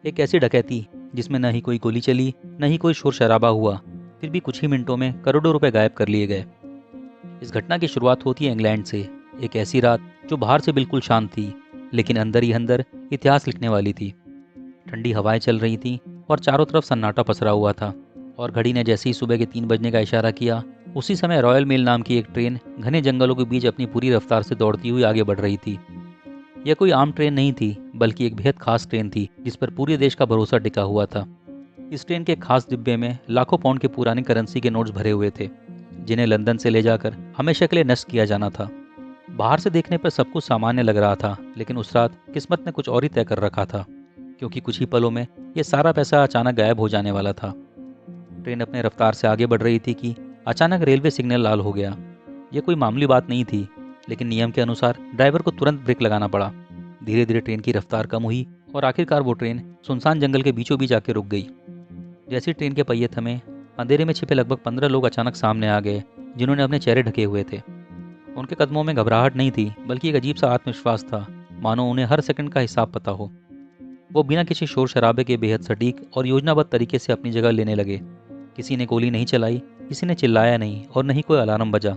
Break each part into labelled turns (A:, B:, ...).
A: एक ऐसी डकैती जिसमें न ही कोई गोली चली, न ही कोई शोर शराबा हुआ, फिर भी कुछ ही मिनटों में करोड़ों रुपए गायब कर लिए गए। इस घटना की शुरुआत होती है इंग्लैंड से। एक ऐसी रात जो बाहर से बिल्कुल शांत थी, लेकिन अंदर ही अंदर इतिहास लिखने वाली थी। ठंडी हवाएं चल रही थीं और चारों तरफ सन्नाटा पसरा हुआ था। और घड़ी ने जैसे ही सुबह के 3 बजने का इशारा किया, उसी समय रॉयल मेल नाम की एक ट्रेन घने जंगलों के बीच अपनी पूरी रफ्तार से दौड़ती हुई आगे बढ़ रही थी। यह कोई आम ट्रेन नहीं थी, बल्कि एक बेहद खास ट्रेन थी जिस पर पूरे देश का भरोसा टिका हुआ था। इस ट्रेन के एक खास डिब्बे में लाखों पाउंड के पुरानी करेंसी के नोट्स भरे हुए थे, जिन्हें लंदन से ले जाकर हमेशा के लिए नष्ट किया जाना था। बाहर से देखने पर सब कुछ सामान्य लग रहा था, लेकिन उस रात किस्मत ने कुछ और ही तय कर रखा था, क्योंकि कुछ ही पलों में यह सारा पैसा अचानक गायब हो जाने वाला था। ट्रेन अपने रफ्तार से आगे बढ़ रही थी कि अचानक रेलवे सिग्नल लाल हो गया। यह कोई मामूली बात नहीं थी, लेकिन नियम के अनुसार ड्राइवर को तुरंत ब्रेक लगाना पड़ा। धीरे धीरे ट्रेन की रफ्तार कम हुई और आखिरकार वो ट्रेन सुनसान जंगल के बीचों बीच आके रुक गई। जैसी ट्रेन के पहिए थमे, अंधेरे में छिपे लगभग 15 लोग अचानक सामने आ गए, जिन्होंने अपने चेहरे ढके हुए थे। उनके कदमों में घबराहट नहीं थी, बल्कि एक अजीब सा आत्मविश्वास था, मानो उन्हें हर सेकंड का हिसाब पता हो। वो बिना किसी शोर शराबे के बेहद सटीक और योजनाबद्ध तरीके से अपनी जगह लेने लगे। किसी ने गोली नहीं चलाई, किसी ने चिल्लाया नहीं और न ही कोई अलार्म बजा।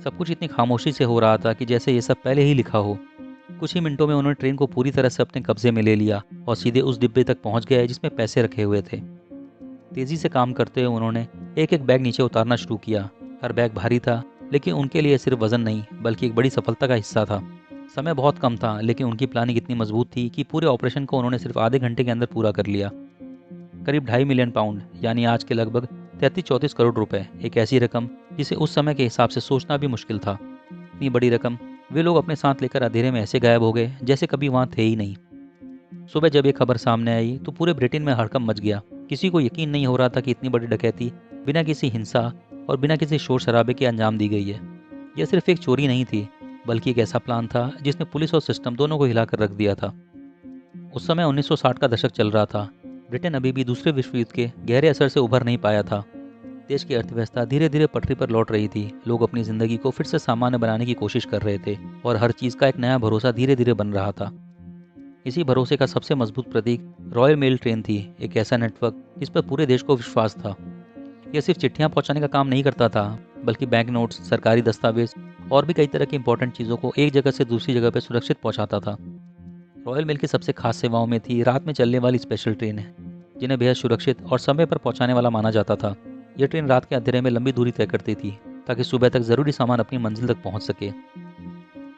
A: सब कुछ इतनी खामोशी से हो रहा था कि जैसे ये सब पहले ही लिखा हो। कुछ ही मिनटों में उन्होंने ट्रेन को पूरी तरह से अपने कब्जे में ले लिया और सीधे उस डिब्बे तक पहुंच गए जिसमें पैसे रखे हुए थे। तेजी से काम करते हुए उन्होंने एक एक बैग नीचे उतारना शुरू किया। हर बैग भारी था, लेकिन उनके लिए सिर्फ वजन नहीं, बल्कि एक बड़ी सफलता का हिस्सा था। समय बहुत कम था, लेकिन उनकी प्लानिंग इतनी मजबूत थी कि पूरे ऑपरेशन को उन्होंने सिर्फ आधे घंटे के अंदर पूरा कर लिया। करीब 2.5 मिलियन पाउंड, यानी आज के लगभग 33-34 करोड़ रुपए, एक ऐसी रकम जिसे उस समय के हिसाब से सोचना भी मुश्किल था। इतनी बड़ी रकम वे लोग अपने साथ लेकर अंधेरे में ऐसे गायब हो गए जैसे कभी वहां थे ही नहीं। सुबह जब ये खबर सामने आई तो पूरे ब्रिटेन में हड़कंप मच गया। किसी को यकीन नहीं हो रहा था कि इतनी बड़ी डकैती बिना किसी हिंसा और बिना किसी शोर शराबे के अंजाम दी गई है। यह सिर्फ एक चोरी नहीं थी, बल्कि एक ऐसा प्लान था जिसने पुलिस और सिस्टम दोनों को हिलाकर रख दिया था। उस समय 1960 का दशक चल रहा था। ब्रिटेन अभी भी दूसरे विश्व युद्ध के गहरे असर से उभर नहीं पाया था। देश की अर्थव्यवस्था धीरे धीरे पटरी पर लौट रही थी। लोग अपनी जिंदगी को फिर से सामान्य बनाने की कोशिश कर रहे थे और हर चीज का एक नया भरोसा धीरे धीरे बन रहा था। इसी भरोसे का सबसे मजबूत प्रतीक रॉयल मेल ट्रेन थी, एक ऐसा नेटवर्क जिस पर पूरे देश को विश्वास था। यह सिर्फ चिट्ठियां पहुंचाने का काम नहीं करता था, बल्कि बैंक नोट्स, सरकारी दस्तावेज और भी कई तरह की इंपॉर्टेंट चीज़ों को एक जगह से दूसरी जगह पर सुरक्षित पहुंचाता था। रॉयल मेल की सबसे खास सेवाओं में थी रात में चलने वाली स्पेशल ट्रेनें, जिन्हें बेहद सुरक्षित और समय पर पहुंचाने वाला माना जाता था। यह ट्रेन रात के अंधेरे में लंबी दूरी तय करती थी, ताकि सुबह तक जरूरी सामान अपनी मंजिल तक पहुंच सके।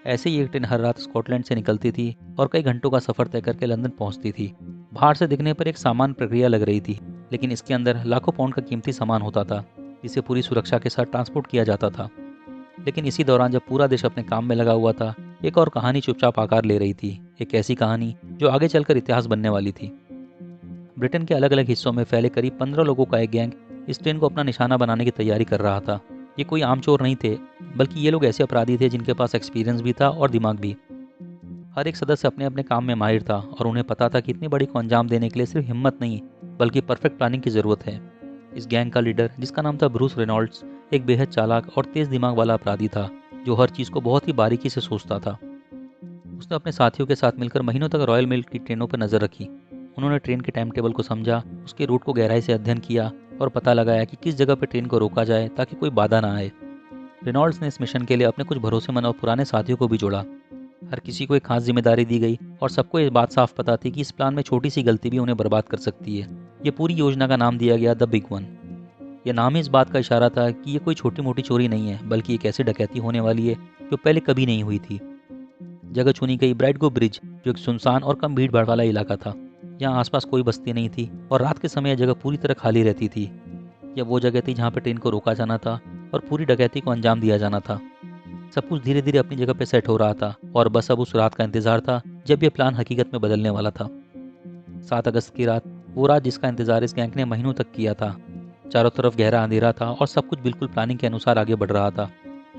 A: ऐसे ही एक ट्रेन हर रात स्कॉटलैंड से निकलती थी और कई घंटों का सफर तय करके लंदन पहुंचती थी। बाहर से दिखने पर एक सामान्य प्रक्रिया लग रही थी, लेकिन इसके अंदर लाखों पाउंड का कीमती सामान होता था, जिसे पूरी सुरक्षा के साथ ट्रांसपोर्ट किया जाता था। लेकिन इसी दौरान जब पूरा देश अपने काम में लगा हुआ था, एक और कहानी चुपचाप आकार ले रही थी। एक ऐसी कहानी जो आगे चलकर इतिहास बनने वाली थी। ब्रिटेन के अलग अलग हिस्सों में फैले करीब 15 लोगों का एक गैंग इस ट्रेन को अपना निशाना बनाने की तैयारी कर रहा था। ये कोई आम चोर नहीं थे, बल्कि ये लोग ऐसे अपराधी थे जिनके पास एक्सपीरियंस भी था और दिमाग भी। हर एक सदस्य अपने अपने काम में माहिर था और उन्हें पता था कि इतनी बड़ी को अंजाम देने के लिए सिर्फ हिम्मत नहीं, बल्कि परफेक्ट प्लानिंग की जरूरत है। इस गैंग का लीडर, जिसका नाम था ब्रूस रेनॉल्ड्स, एक बेहद चालाक और तेज दिमाग वाला अपराधी था, जो हर चीज को बहुत ही बारीकी से सोचता था। उसने अपने साथियों के साथ मिलकर महीनों तक रॉयल मेल की ट्रेनों पर नजर रखी। उन्होंने ट्रेन के टाइम टेबल को समझा, उसके रूट को गहराई से अध्ययन किया और पता लगाया कि किस जगह पर ट्रेन को रोका जाए ताकि कोई बाधा ना आए। रेनॉल्ड्स ने इस मिशन के लिए अपने कुछ भरोसेमंद और पुराने साथियों को भी जोड़ा। हर किसी को एक खास जिम्मेदारी दी गई और सबको ये बात साफ पता थी कि इस प्लान में छोटी सी गलती भी उन्हें बर्बाद कर सकती है। ये पूरी योजना का नाम दिया गया द बिग वन। यह नाम ही इस बात का इशारा था कि ये कोई छोटी मोटी चोरी नहीं है, बल्कि एक ऐसी डकैती होने वाली है जो पहले कभी नहीं हुई थी। जगह चुनी गई ब्राइडगो ब्रिज, जो एक सुनसान और कम भीड़ भाड़ वाला इलाका था। यहाँ आसपास कोई बस्ती नहीं थी और रात के समय यह जगह पूरी तरह खाली रहती थी। यह वो जगह थी जहाँ पर ट्रेन को रोका जाना था और पूरी डकैती को अंजाम दिया जाना था। सब कुछ धीरे धीरे अपनी जगह पे सेट हो रहा था और बस अब उस रात का इंतजार था जब यह प्लान हकीकत में बदलने वाला था। 7 अगस्त की रात, वो रात जिसका इंतजार इस गैंग ने महीनों तक किया था। चारों तरफ गहरा अंधेरा था और सब कुछ बिल्कुल प्लानिंग के अनुसार आगे बढ़ रहा था।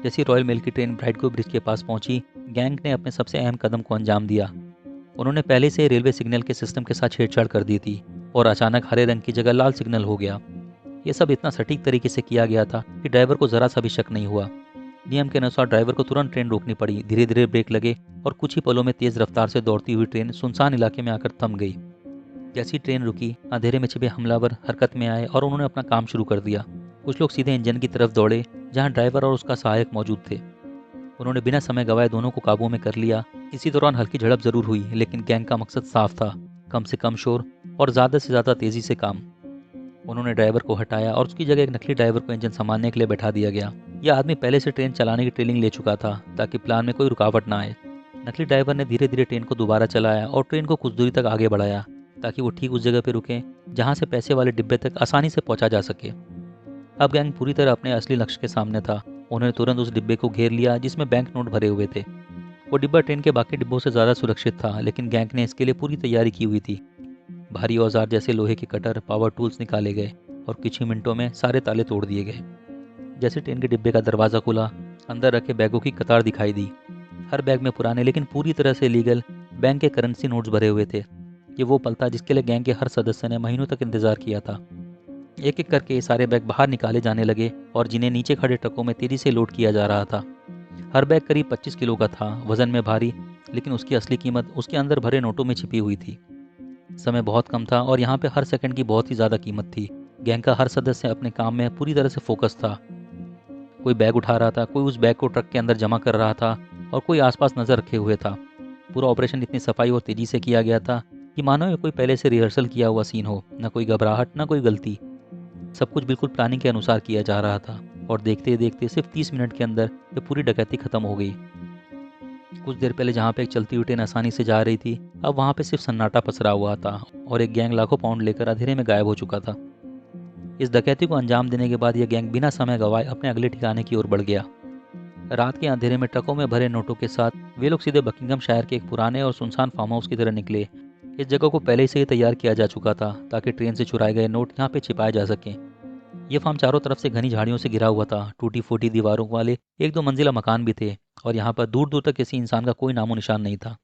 A: जैसे रॉयल मेल की ट्रेन ब्राइडगो ब्रिज के पास पहुंची, गैंग ने अपने सबसे अहम कदम को अंजाम दिया। उन्होंने पहले से रेलवे सिग्नल के सिस्टम के साथ छेड़छाड़ कर दी थी और अचानक हरे रंग की जगह लाल सिग्नल हो गया। यह सब इतना सटीक तरीके से किया गया था कि ड्राइवर को जरा सा भी शक नहीं हुआ। नियम के अनुसार ड्राइवर को तुरंत ट्रेन रोकनी पड़ी। धीरे धीरे ब्रेक लगे और कुछ ही पलों में तेज रफ्तार से दौड़ती हुई ट्रेन सुनसान इलाके में आकर थम गई। जैसी ट्रेन रुकी, अंधेरे में छिपे हमलावर हरकत में आए और उन्होंने अपना काम शुरू कर दिया। कुछ लोग सीधे इंजन की तरफ दौड़े, जहां ड्राइवर और उसका सहायक मौजूद थे। उन्होंने बिना समय गंवाए दोनों को काबू में कर लिया। इसी दौरान हल्की झड़प जरूर हुई, लेकिन गैंग का मकसद साफ था, कम से कम शोर और ज़्यादा से ज़्यादा तेज़ी से काम। उन्होंने ड्राइवर को हटाया और उसकी जगह एक नकली ड्राइवर को इंजन संभालने के लिए बैठा दिया गया। यह आदमी पहले से ट्रेन चलाने की ट्रेनिंग ले चुका था, ताकि प्लान में कोई रुकावट ना आए। नकली ड्राइवर ने धीरे धीरे ट्रेन को दोबारा चलाया और ट्रेन को कुछ दूरी तक आगे बढ़ाया, ताकि वो ठीक उस जगह पर रुके जहाँ से पैसे वाले डिब्बे तक आसानी से पहुँचा जा सके। अब गैंग पूरी तरह अपने असली लक्ष्य के सामने था। उन्होंने तुरंत उस डिब्बे को घेर लिया जिसमें बैंक नोट भरे हुए थे। वो डिब्बा ट्रेन के बाकी डिब्बों से ज़्यादा सुरक्षित था, लेकिन गैंग ने इसके लिए पूरी तैयारी की हुई थी। भारी औजार जैसे लोहे के कटर, पावर टूल्स निकाले गए और कुछ ही मिनटों में सारे ताले तोड़ दिए गए। जैसे ट्रेन के डिब्बे का दरवाज़ा खुला, अंदर रखे बैगों की कतार दिखाई दी। हर बैग में पुराने लेकिन पूरी तरह से लीगल बैंक के करेंसी नोट्स भरे हुए थे। ये वो पल था जिसके लिए गैंग के हर सदस्य ने महीनों तक इंतजार किया था। एक एक करके ये सारे बैग बाहर निकाले जाने लगे और जिन्हें नीचे खड़े ट्रकों में तेजी से लोड किया जा रहा था। हर बैग करीब 25 किलो का था, वजन में भारी, लेकिन उसकी असली कीमत उसके अंदर भरे नोटों में छिपी हुई थी। समय बहुत कम था और यहाँ पे हर सेकंड की बहुत ही ज़्यादा कीमत थी। गैंग का हर सदस्य अपने काम में पूरी तरह से फोकस था। कोई बैग उठा रहा था, कोई उस बैग को ट्रक के अंदर जमा कर रहा था और कोई आसपास नजर रखे हुए था। पूरा ऑपरेशन इतनी सफाई और तेजी से किया गया था कि मानो ये कोई पहले से रिहर्सल किया हुआ सीन हो। न कोई घबराहट, न कोई गलती। सब कुछ बिल्कुल प्लानिंग के अनुसार किया जा रहा था और देखते देखते सिर्फ 30 मिनट के अंदर ये पूरी डकैती खत्म हो गई। कुछ देर पहले जहाँ पे एक चलती हुई ट्रेन आसानी से जा रही थी, अब वहाँ पे सिर्फ सन्नाटा पसरा हुआ था और एक गैंग लाखों पाउंड लेकर अंधेरे में गायब हो चुका था। इस डकैती को अंजाम देने के बाद यह गैंग बिना समय गंवाए अपने अगले ठिकाने की ओर बढ़ गया। रात के अंधेरे में ट्रकों में भरे नोटों के साथ वे लोग सीधे बकिंगम शहर के एक पुराने और सुनसान फार्म हाउस की तरह निकले। इस जगह को पहले से ही तैयार किया जा चुका था, ताकि ट्रेन से चुराए गए नोट यहाँ पे छिपाए जा सकें। यह फार्म चारों तरफ से घनी झाड़ियों से घिरा हुआ था। टूटी फूटी दीवारों वाले एक दो मंजिला मकान भी थे और यहाँ पर दूर दूर तक किसी इंसान का कोई नामो निशान नहीं था।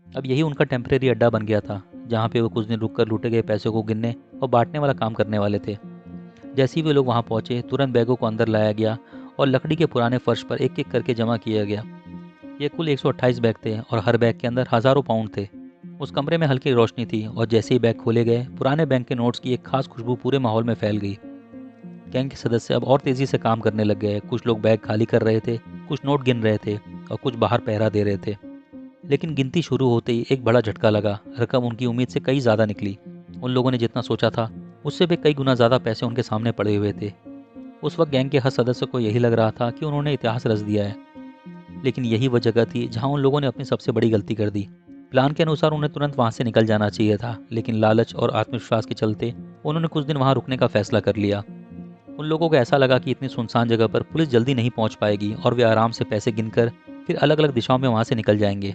A: अब यही उनका टेम्परेरी अड्डा बन गया था, जहाँ पे वो कुछ दिन रुककर लूटे गए पैसों को गिनने और बांटने वाला काम करने वाले थे। जैसे ही वे लोग वहाँ पहुंचे, तुरंत बैगों को अंदर लाया गया और लकड़ी के पुराने फर्श पर एक एक करके जमा किया गया। ये कुल 128 बैग थे और हर बैग के अंदर हजारों पाउंड थे। उस कमरे में हल्की रोशनी थी और जैसे ही बैग खोले गए, पुराने बैंक के नोट्स की एक खास खुशबू पूरे माहौल में फैल गई। गैंग के सदस्य अब और तेजी से काम करने लग गए। कुछ लोग बैग खाली कर रहे थे, कुछ नोट गिन रहे थे और कुछ बाहर पहरा दे रहे थे। लेकिन गिनती शुरू होते ही एक बड़ा झटका लगा। रकम उनकी उम्मीद से कई ज़्यादा निकली। उन लोगों ने जितना सोचा था उससे भी कई गुना ज़्यादा पैसे उनके सामने पड़े हुए थे। उस वक्त गैंग के हर सदस्य को यही लग रहा था कि उन्होंने इतिहास रच दिया है। लेकिन यही वह जगह थी जहां उन लोगों ने अपनी सबसे बड़ी गलती कर दी। प्लान के अनुसार उन्हें तुरंत वहां से निकल जाना चाहिए था, लेकिन लालच और आत्मविश्वास के चलते उन्होंने कुछ दिन वहां रुकने का फैसला कर लिया। उन लोगों को ऐसा लगा कि इतनी सुनसान जगह पर पुलिस जल्दी नहीं पहुंच पाएगी और वे आराम से पैसे गिनकर फिर अलग अलग दिशाओं में वहां से निकल जाएंगे।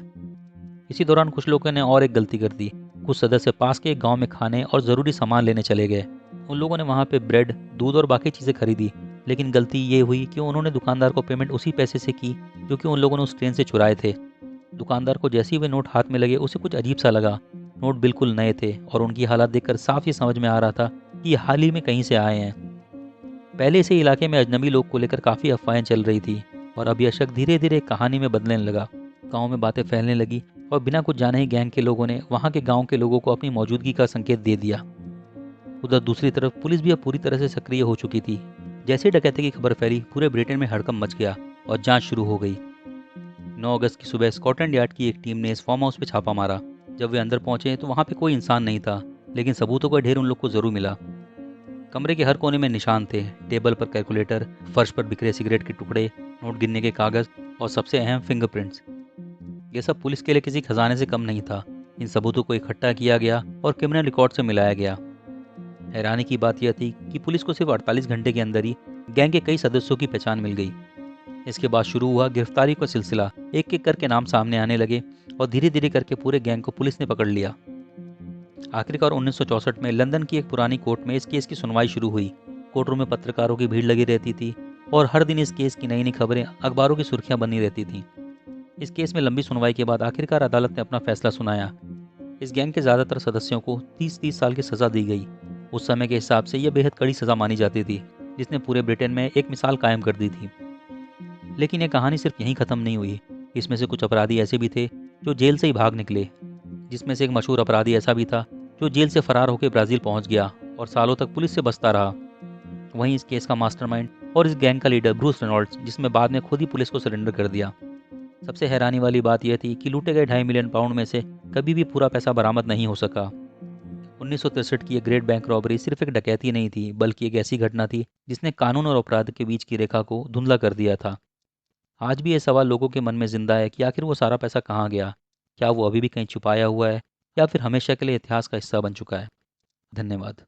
A: इसी दौरान कुछ लोगों ने और एक गलती कर दी। कुछ सदस्य पास के एक गांव में खाने और ज़रूरी सामान लेने चले गए। उन लोगों ने वहां पे ब्रेड, दूध और बाकी चीज़ें खरीदी, लेकिन गलती ये हुई कि उन्होंने दुकानदार को पेमेंट उसी पैसे से की जो कि उन लोगों ने उस ट्रेन से चुराए थे। दुकानदार को जैसे ही वे नोट हाथ में लगे, उसे कुछ अजीब सा लगा। नोट बिल्कुल नए थे और उनकी हालत देखकर साफ ही समझ में आ रहा था कि ये हाल ही में कहीं से आए हैं। पहले से इलाके में अजनबी लोग को लेकर काफ़ी अफवाहें चल रही थी और अब यह शक धीरे धीरे कहानी में बदलने लगा। गाँव में बातें फैलने लगी और बिना कुछ जाने ही गैंग के लोगों ने वहाँ के गाँव के लोगों को अपनी मौजूदगी का संकेत दे दिया। उधर दूसरी तरफ पुलिस भी अब पूरी तरह से सक्रिय हो चुकी थी। जैसे डकैती की खबर फैली, पूरे ब्रिटेन में हड़कंप मच गया और जांच शुरू हो गई। 9 अगस्त की सुबह स्कॉटलैंड यार्ड की एक टीम ने इस फार्म हाउस पे छापा मारा। जब वे अंदर पहुंचे तो वहां पे कोई इंसान नहीं था, लेकिन सबूतों का ढेर उन लोग को जरूर मिला। कमरे के हर कोने में निशान थे। टेबल पर कैलकुलेटर, फर्श पर बिखरे सिगरेट के टुकड़े, नोट गिनने के कागज और सबसे अहम फिंगरप्रिंट्स। ये सब पुलिस के लिए किसी खजाने से कम नहीं था। इन सबूतों को इकट्ठा किया गया और क्रिमिनल रिकॉर्ड से मिलाया गया। हैरानी की बात यह थी कि पुलिस को सिर्फ 48 घंटे के अंदर ही गैंग के कई सदस्यों की पहचान मिल गई। इसके बाद शुरू हुआ गिरफ्तारी का सिलसिला। एक एक करके नाम सामने आने लगे और धीरे धीरे करके पूरे गैंग को पुलिस ने पकड़ लिया। आखिरकार 1964 में लंदन की एक पुरानी कोर्ट में इस केस की सुनवाई शुरू हुई। कोर्ट रूम में पत्रकारों की भीड़ लगी रहती थी और हर दिन इस केस की नई नई खबरें अखबारों की सुर्खियां बनी रहती थी। इस केस में लंबी सुनवाई के बाद आखिरकार अदालत ने अपना फैसला सुनाया। इस गैंग के ज़्यादातर सदस्यों को 30-30 साल की सज़ा दी गई। उस समय के हिसाब से यह बेहद कड़ी सज़ा मानी जाती थी, जिसने पूरे ब्रिटेन में एक मिसाल कायम कर दी थी। लेकिन यह कहानी सिर्फ यहीं ख़त्म नहीं हुई। इसमें से कुछ अपराधी ऐसे भी थे जो जेल से ही भाग निकले। जिसमें से एक मशहूर अपराधी ऐसा भी था जो जेल से फरार होकर ब्राज़ील पहुंच गया और सालों तक पुलिस से बचता रहा। वहीं इस केस का मास्टरमाइंड और इस गैंग का लीडर ब्रूस रेनॉल्ड्स, जिसमें बाद में खुद ही पुलिस को सरेंडर कर दिया। सबसे हैरानी वाली बात यह थी कि लूटे गए 2.5 मिलियन पाउंड में से कभी भी पूरा पैसा बरामद नहीं हो सका। 1963 की यह ग्रेट बैंक रॉबरी सिर्फ एक डकैती नहीं थी, बल्कि एक ऐसी घटना थी जिसने कानून और अपराध के बीच की रेखा को धुंधला कर दिया था। आज भी ये सवाल लोगों के मन में जिंदा है कि आखिर वो सारा पैसा कहाँ गया। क्या वो अभी भी कहीं छुपाया हुआ है, या फिर हमेशा के लिए इतिहास का हिस्सा बन चुका है। धन्यवाद।